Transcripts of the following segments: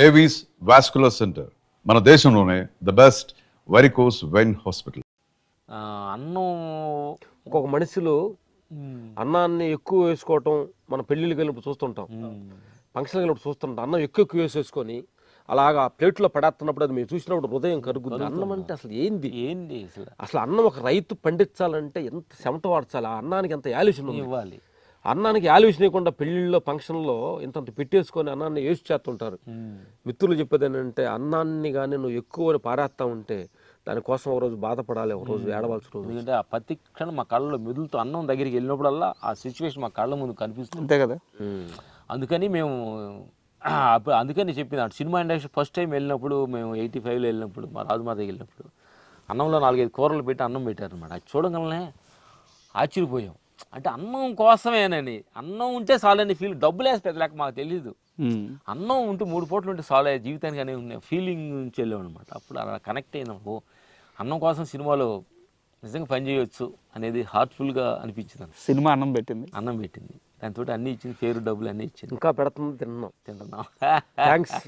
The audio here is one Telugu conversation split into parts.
ఏవీస్ వాస్కులర్ సెంటర్, మన దేశంలోనే the best varicose vein hospital. అన్నం ఒక్కొక్క మనిషిలో అన్నాన్ని ఎక్కువ వేసుకోవటం మన పెళ్ళిళ్ళకి వెళ్ళినప్పుడు చూస్తుంటాం, ఫంక్షన్కి వెళ్ళినప్పుడు చూస్తుంటాం. అన్నం ఎక్కువ వేసేసుకొని అలాగా ప్లేట్లో పడేస్తున్నప్పుడు అది మీరు చూసినప్పుడు హృదయం కరుగుద్ది. అన్నం అంటే అసలు ఏంది అసలు అన్నం ఒక రైతు పండించాలంటే ఎంత చెమట వాడ్చాలి, ఆ అన్నానికి ఎంత యాల్యూషన్ ఇవ్వాలి. అన్నానికి యాల్యూషన్ ఇవ్వకుండా పెళ్ళిళ్ళలో ఫంక్షన్లో ఇంతంత పెట్టేసుకొని అన్నాన్ని వేసి చేస్తుంటారు. మిత్రులు చెప్పేది ఏంటంటే అన్నాన్ని కానీ నువ్వు ఎక్కువ పారేస్తా ఉంటే దానికోసం ఒకరోజు బాధపడాలి, ఒకరోజు ఏడవలసిన రోజు. ఎందుకంటే ఆ ప్రతి క్షణం మా కళ్ళలో మెదులుతూ అన్నం దగ్గరికి వెళ్ళినప్పుడల్లా ఆ సిచ్యువేషన్ మా కళ్ళ ముందు కనిపిస్తుంది. అంతే కదా. అందుకని మేము అందుకని చెప్పిన సినిమా ఇండస్ట్రీ ఫస్ట్ టైం వెళ్ళినప్పుడు మేము 85లో వెళ్ళినప్పుడు మా రాజుమాతకి వెళ్ళినప్పుడు అన్నంలో 4-5 కూరలు పెట్టి అన్నం పెట్టారనమాట. అది చూడగానే ఆశ్చర్యపోయాం. అంటే అన్నం కోసమేనని, అన్నం ఉంటే చాలని ఫీల్, డబ్బులు వేసి పెట్టలేక మాకు తెలీదు. అన్నం ఉంటే 3 పూటలు ఉంటే చాలు జీవితానికి అనే ఫీలింగ్ నుంచి వెళ్ళాం అనమాట. అప్పుడు అలా కనెక్ట్ అయినప్పుడు అన్నం కోసం సినిమాలో నిజంగా పని చేయవచ్చు అనేది హార్ట్ఫుల్గా అనిపించింది. సినిమా అన్నం పెట్టింది, దాంతో అన్నీ ఇచ్చింది, పేరు డబ్బులు అన్నీ ఇచ్చింది. ఇంకా పెడుతుంది, తింటున్నాం. థ్యాంక్స్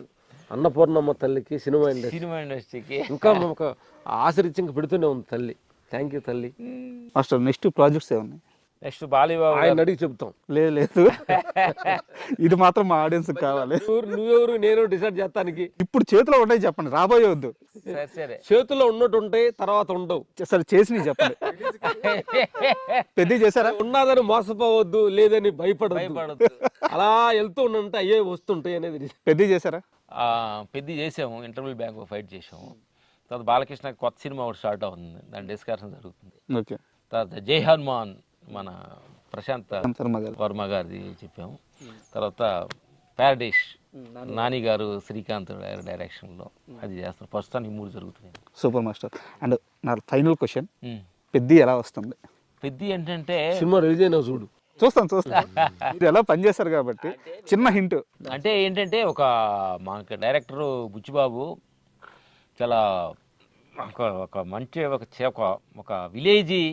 అన్నపూర్ణమ్మ తల్లికి, సినిమా ఇండస్ట్రీకి ఇంకా మాకు ఆశరిచ్చి ఇంకా పెడుతూనే ఉంది తల్లి. థ్యాంక్ యూ తల్లి. మాస్టర్ నెక్స్ట్ ప్రాజెక్ట్స్ ఏమున్నాయి? నెక్స్ట్ బాలీబాబు ఆయన అడిగి చెప్తాం. లేదు ఇది మాత్రం మా ఆడియన్స్ కావాలి. నువ్వెవరు నేను డిసైడ్ చేస్తానికి. ఇప్పుడు చేతిలో ఉంటాయి చెప్పండి, రాబోయే వద్దు. సరే చేతుల్లో ఉన్నట్టు ఉంటాయి, తర్వాత ఉండవు. సరే చేసి చెప్పండి. పెద్ద చేశారా? ఉన్నదని మోసపోవద్దు, లేదని భయపడదు. అలా వెళ్తూ ఉంటే అయ్యే వస్తుంటాయి అనేది. పెద్ద చేశారా? పెద్ద చేసాము, ఇంటర్వ్యూ బ్యాంక్ ఫైట్ చేసాము. తర్వాత బాలకృష్ణ కొత్త సినిమా ఒకటి స్టార్ట్ అవుతుంది, దాని డిస్కషన్ జరుగుతుంది. ఓకే. తర్వాత జై హనుమాన్ మన ప్రశాంత్ వర్మ గారిది చెప్పాము. తర్వాత ప్యారడైస్ నాని గారు శ్రీకాంత్ డైరెక్షన్లో అది చేస్తాం. ప్రస్తుతానికి 3 జరుగుతున్నాయి. Super master. అండ్ నా ఫైనల్ క్వశ్చన్, పెద్ద ఎలా వస్తుంది? పెద్ద ఏంటంటే సినిమా రిలీజ్ అయినా చూడు, చూస్తాను. మీరు ఎలా పనిచేస్తారు కాబట్టి చిన్న హింట్ అంటే ఏంటంటే మాకు డైరెక్టర్ బుచ్చిబాబు చాలా ఒక మంచి ఒక విలేజీ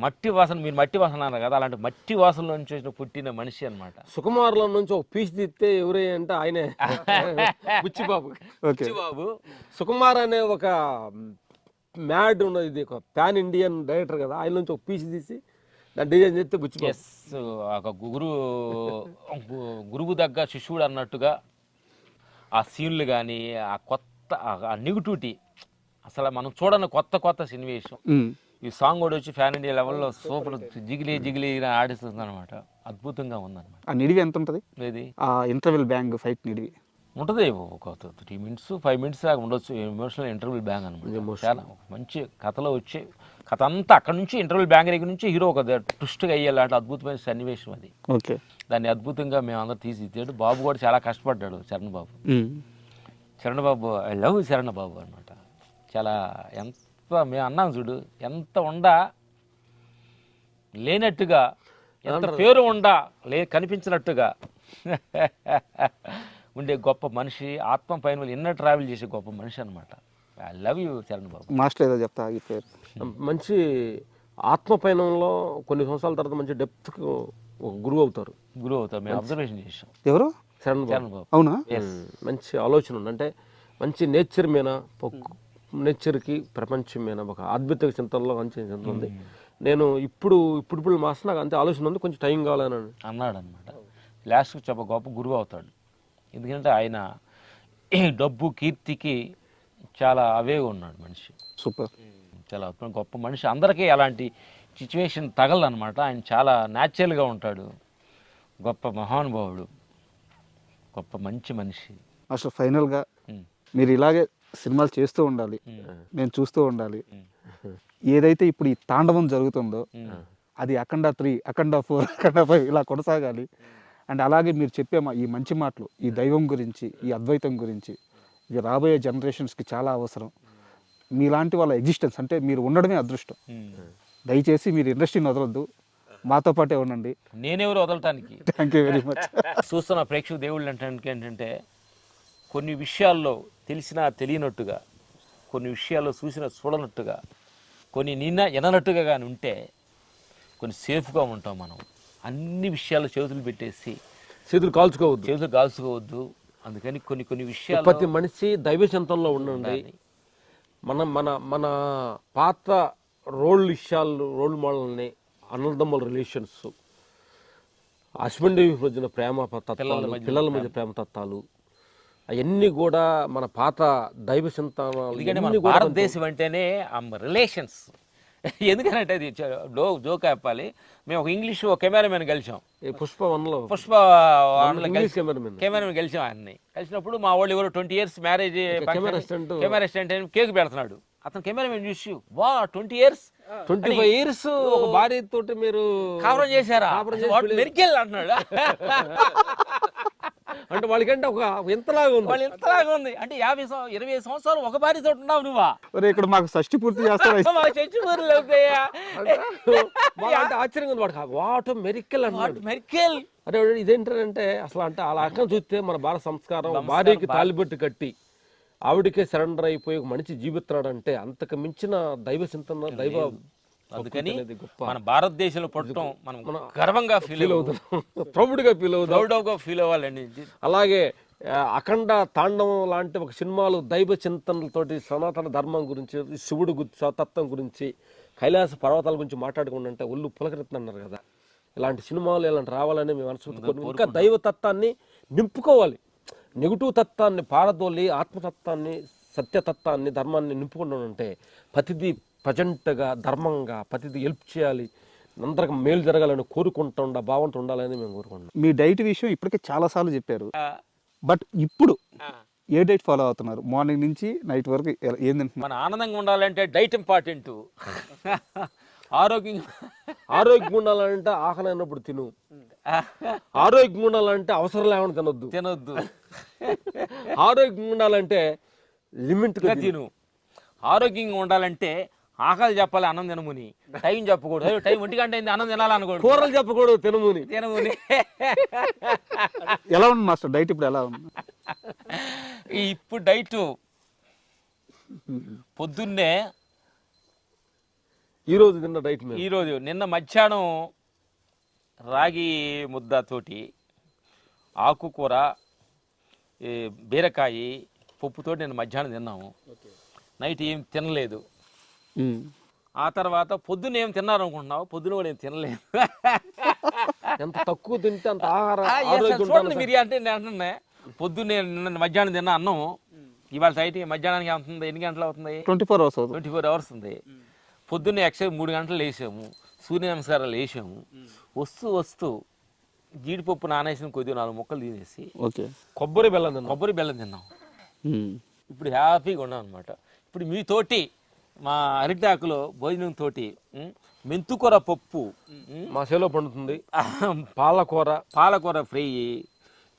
మట్టి వాసన, మీరు మట్టి వాసన అన్నారు కదా, అలాంటి మట్టి వాసనలో నుంచి పుట్టిన మనిషి అనమాట. సుకుమార్లో నుంచి ఒక పీస్ తీస్తే ఎవరే అంటే ఆయనే, బుచ్చిబాబు. సుకుమార్ అనే ఒక మ్యాడ్ ఉన్నది, ఇది ఒక పాన్ ఇండియన్ డైరెక్టర్ కదా, ఆయన నుంచి ఒక పీస్ తీసి దాన్ని డిజైన్ చేస్తే బుచ్చిబాబు. ఒక గురువు దగ్గర శిష్యుడు అన్నట్టుగా ఆ సీన్లు కానీ, ఆ కొత్త నెగిటివిటీ, అసలు మనం చూడని కొత్త సన్నివేశం. ఈ సాంగ్ కూడా వచ్చి ఫ్యాన్ ఇండియా లెవెల్లో సూపర్ జిగిలి ఆడిస్తుంది అనమాట. అద్భుతంగా ఉందన్నమాట. ఆ నిడివి ఎంత ఉంటుంది? ఏది ఆ ఇంటర్వెల్ బ్యాంగ్ ఫైట్ నిడివి ఉంటుంది, ఒక 3 minutes 5 minutes దాకా ఉండొచ్చు. ఎమోషనల్ ఇంటర్వెల్ బ్యాంగ్ అనమాట. చాలా మంచి కథలో వచ్చే కథ అంతా అక్కడ నుంచి ఇంటర్వెల్ బ్యాంగ్ దగ్గర నుంచి హీరో ఒక ట్విస్ట్గా అయ్యేలాంటి అద్భుతమైన సన్నివేశం అది. ఓకే. దాన్ని అద్భుతంగా మేము అందరూ తీసిచ్చాడు. బాబు కూడా చాలా కష్టపడ్డాడు, చరణ్ బాబు. ఐ లవ్ చరణ్ బాబు అనమాట. చాలా ఎంత మేము అన్నాం చూడు, ఎంత ఉండా లేనట్టుగా, ఎంత పేరు ఉండా కనిపించినట్టుగా ఉండే గొప్ప మనిషి, ఆత్మ పైన ఇన్నర్ ట్రావెల్ చేసే గొప్ప మనిషి అనమాట. I love you Charan Babu. Master ఏదో చెప్తా, మంచి ఆత్మ పయనంలో కొన్ని సంవత్సరాల తర్వాత మంచి డెప్త్ గురువు అవుతారు. మేము అబ్జర్వేషన్ చేసాం. ఎవరు? చరణ్ బాబు. అవునా? మంచి ఆలోచన ఉంది. అంటే మంచి నేచర్ మీద, నేచర్కి ప్రపంచం మీద ఒక అద్భుత చింతనలో మంచి చింతన ఉంది. నేను ఇప్పుడు మాస్టర్ నాకు అంతే ఆలోచన ఉంది, కొంచెం టైం కావాలని అన్నాడు అనమాట. లాస్ట్కి చెప్ప గొప్ప గురువు అవుతాడు. ఎందుకంటే ఆయన డబ్బు కీర్తికి చాలా అవే ఉన్నాడు మనిషి. సూపర్. చాలా గొప్ప మనిషి. అందరికీ అలాంటి సిచ్యువేషన్ తగలనమాట. ఆయన చాలా న్యాచురల్గా ఉంటాడు. గొప్ప మహానుభావుడు, గొప్ప మంచి మనిషి. అసలు ఫైనల్గా మీరు ఇలాగే సినిమాలు చేస్తూ ఉండాలి, నేను చూస్తూ ఉండాలి. ఏదైతే ఇప్పుడు ఈ తాండవం జరుగుతుందో అది అఖండ 3, అఖండ 4, అఖండ 5 ఇలా కొనసాగాలి. అండ్ అలాగే మీరు చెప్పే ఈ మంచి మాటలు, ఈ దైవం గురించి, ఈ అద్వైతం గురించి, ఇది రాబోయే జనరేషన్స్కి చాలా అవసరం. మీలాంటి వాళ్ళ ఎగ్జిస్టెన్స్, అంటే మీరు ఉండడమే అదృష్టం. దయచేసి మీరు ఇండస్ట్రీని వదలొద్దు, మాతో పాటే ఉండండి. నేనెవరు వదలటానికి. Thank you very much. చూస్తున్న ప్రేక్షక దేవుళ్ళు ఏంటంటే కొన్ని విషయాల్లో తెలిసినా తెలియనట్టుగా, కొన్ని విషయాల్లో చూడనట్టుగా, కొన్ని ఎననట్టుగా కానీ ఉంటే కొన్ని సేఫ్గా ఉంటాం మనం. అన్ని విషయాల్లో చేతులు పెట్టేసి చేతులు కాల్చుకోవద్దు, అందుకని కొన్ని విషయాలు ప్రతి మనిషి దైవ చింతనలో ఉండండి. మన పాత రోల్ మోడల్ని, అన్నదమ్ముల రిలేషన్స్, హస్బెండ్ మధ్యన ప్రేమ తత్వాలు, పిల్లల మధ్య ప్రేమ తత్వాలు, అవన్నీ కూడా మన పాత దైవ చింతనాలు. ఎందుకంటే మన భారతదేశం అంటేనే రిలేషన్స్. ఎందుకనంటే అది జోక్ చెప్పాలి. మేము ఒక ఇంగ్లీష్ కెమెరామెన్ కలిసాం, పుష్ప వన్లో కెమెరామెన్ కలిసాం. ఆయన్ని కలిసినప్పుడు మా వాళ్ళు ఎవరు 20 years marriage camera assistant cake పెడుతున్నాడు. అతను కెమెరామెన్ చూసి 20 years 25 years ఒక భార్య తోటి మీరు కాపురం చేశారా మెరికెళ్ళి అంటున్నాడు. అంటే వాళ్ళకంటే ఒక ఎంతలాగా ఉంది, వాళ్ళు ఎంతలాగా ఉంది అంటే 20 సంవత్సరాలు ఒక భార్యతో ఉన్నావు నువ్వా? ఇక్కడ మాకు షష్టి పూర్తి చేస్తారు. చచ్చి ఊర్లు అవుతాయా అంటే ఆశ్చర్యంగా ఉంది వాడు. వాట్ మెరికల్ అన్నాడు. మెరికెల్ అరే ఇదేంటంటే అసలు అంటే అలా అక్కడ చూస్తే మన భారత సంస్కారం, భార్యకి తాలిబొట్టు కట్టి ఆవిడకే సరెండర్ అయిపోయి ఒక మనిషి జీవిస్తున్నాడు అంటే అంతకు మించిన దైవ చింతన, దైవ. అందుకని మన భారతదేశంలో పుట్టడం మనం గర్వంగా ఫీల్ అవుతున్నాం, ప్రౌడ్గా ఫీల్ అవ్వాలండి. అలాగే అఖండ తాండవం లాంటి ఒక సినిమాలు దైవ చింతనలతోటి సనాతన ధర్మం గురించి, శివుడు తత్వం గురించి, కైలాస పర్వతాల గురించి మాట్లాడుకుంటుంటే ఒళ్ళు పులకరిస్తున్నారు కదా. ఇలాంటి సినిమాలు ఇలాంటి రావాలని మేము మనసు ఇంకా దైవతత్వాన్ని నింపుకోవాలి. నెగిటివ్ తత్వాన్ని పారదోలి ఆత్మతత్వాన్ని, సత్యతత్వాన్ని, ధర్మాన్ని నింపుకుంటుంటే ప్రతిదీ ప్రజెంట్గా, ధర్మంగా, ప్రతిదీ హెల్ప్ చేయాలి, అందరికి మేలు జరగాలని కోరుకుంటా బాగుంటూ ఉండాలని మేము కోరుకుంటున్నాం. మీ డైట్ విషయం ఇప్పటికే చాలాసార్లు చెప్పారు, బట్ ఇప్పుడు ఏ డైట్ ఫాలో అవుతున్నారు? మార్నింగ్ నుంచి నైట్ వరకు ఏం తింటున్నారు? మన ఆనందంగా ఉండాలంటే డైట్ ఇంపార్టెంట్. ఆరోగ్యంగా ఉండాలంటే ఆకలి అయినప్పుడు తిను, ఆరోగ్యంగా ఉండాలంటే అవసరం లేకుండా తినొద్దు, ఆరోగ్యంగా ఉండాలంటే లిమిట్గా తిను, ఆరోగ్యంగా ఉండాలంటే ఆకలి చెప్పాలి అన్నం తినముని, టైం చెప్పకూడదు. టైం 1 గంట అయింది అన్నం తినాలనుకోండి, కూరలు చెప్పకూడదు, తినముని. ఎలా ఉంది మాస్టర్ డైట్ ఇప్పుడు? ఎలా ఉంది ఇప్పుడు డైట్? పొద్దున్నే ఈరోజు తిన్న డైట్, నిన్న మధ్యాహ్నం రాగి ముద్దతోటి ఆకుకూర, బీరకాయ పప్పుతోటి నిన్న మధ్యాహ్నం తిన్నాము. నైట్ ఏం తినలేదు. ఆ తర్వాత పొద్దున్న ఏం తిన్నారు అనుకుంటున్నావు? పొద్దున కూడా ఏం తినలేదు. ఎంత తక్కువ తింటే అంత ఆహారం. మీరు అంటే నేను అంటున్నా, పొద్దున్నే నిన్న మధ్యాహ్నం తిన్న అన్నం ఇవాళ నైట్ మధ్యాహ్నానికి అవుతుంది. ఎన్ని గంటలు అవుతుంది? 24 hours ఉంది. పొద్దున్నే ఎక్సైజ్ 3 గంటలు లేసాము, సూర్య నమస్కారాలు వేసాము. వస్తూ జీడిపప్పు నానేసిన కొద్దిగా 4 ముక్కలు తినేసి కొబ్బరి బెల్లం తిన్నాం. ఇప్పుడు హ్యాపీగా ఉన్నాం అనమాట. ఇప్పుడు మీతోటి మా అరిటాకులో భోజనంతో మెంతుకూర పప్పు, మా చేలో పండుతుంది పాలకూర ఫ్రై,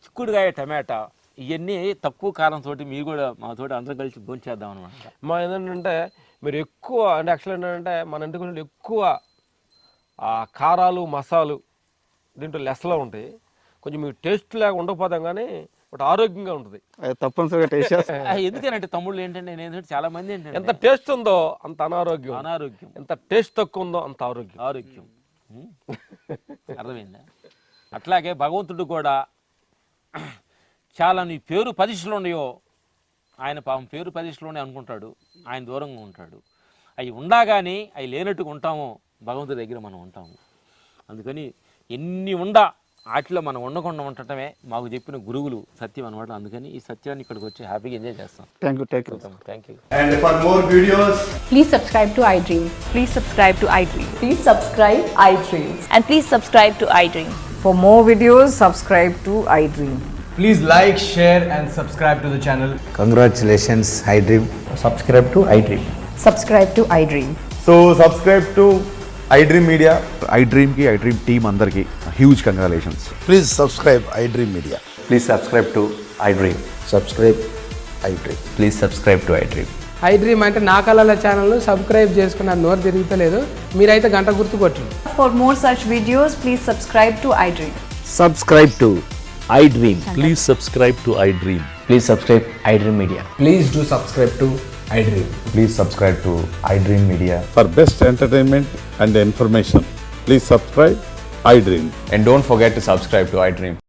చిక్కుడుకాయ టమాటా, ఇవన్నీ తక్కువ కారంతో మీరు కూడా మాతోటి అందరం కలిసి భోంచేద్దాం అనమాట. మా ఏంటంటే మీరు ఎక్కువ అంటే యాక్చువల్ ఏంటంటే మన ఇంటికి ఎక్కువ కారాలు, మసాలు దీంట్లో లెస్లో ఉంటాయి. కొంచెం మీకు టేస్ట్ లాగా ఉండకపోతాం కానీ బట్ ఆరోగ్యంగా ఉంటుంది. తప్పనిసరిగా టేస్ట్ ఎందుకంటే తమ్ముళ్ళు ఏంటంటే ఏంటంటే చాలా మంది ఏంటంటే ఎంత టేస్ట్ ఉందో అంత అనారోగ్యం, ఎంత టేస్ట్ తక్కువ ఉందో అంత ఆరోగ్యం. అర్థమైందా? అట్లాగే భగవంతుడు కూడా చాలా నీ పేరు ప్రతిష్టలు ఉన్నాయో ఆయన పాపం పేరు ప్రతిష్టలోనే అనుకుంటాడు, ఆయన దూరంగా ఉంటాడు. అవి ఉండగానే అవి లేనట్టుగా ఉంటామో భగవంతుడి దగ్గర మనం ఉంటాము. అందుకని ఎన్ని వాటిలో మనం ఉండకుండా ఉండటమే మాకు చెప్పిన గురువులు సత్యం అనమాట. అందుకని ఈ సత్యాన్ని ఇక్కడికి వచ్చి హ్యాపీగా ఎంజాయ్ చేస్తాం. Thank you. And for more videos, please subscribe to iDream. Please subscribe to iDream. Please subscribe iDream. And please subscribe to iDream. For more videos, subscribe to iDream. please like, share and subscribe to the channel. Congratulations, iDream. Subscribe to iDream. Subscribe to iDream. So subscribe to iDream Media. iDream ki iDream team andarki huge congratulations. Please subscribe iDream Media. Please subscribe to iDream. Subscribe iDream. Please subscribe to iDream. iDream అంటే నా కళల ఛానల్ సబ్స్క్రైబ్ చేసుకున్న నోరు తిరుగుతలేదు, మీరైతే గంట గుర్తు కొట్టండి. For more such videos, please subscribe to iDream. Subscribe to iDream. Please subscribe to iDream. Please subscribe iDream Media. Please do subscribe to iDream. Please subscribe to iDream Media. For best entertainment and information, please subscribe iDream. And don't forget to subscribe to iDream.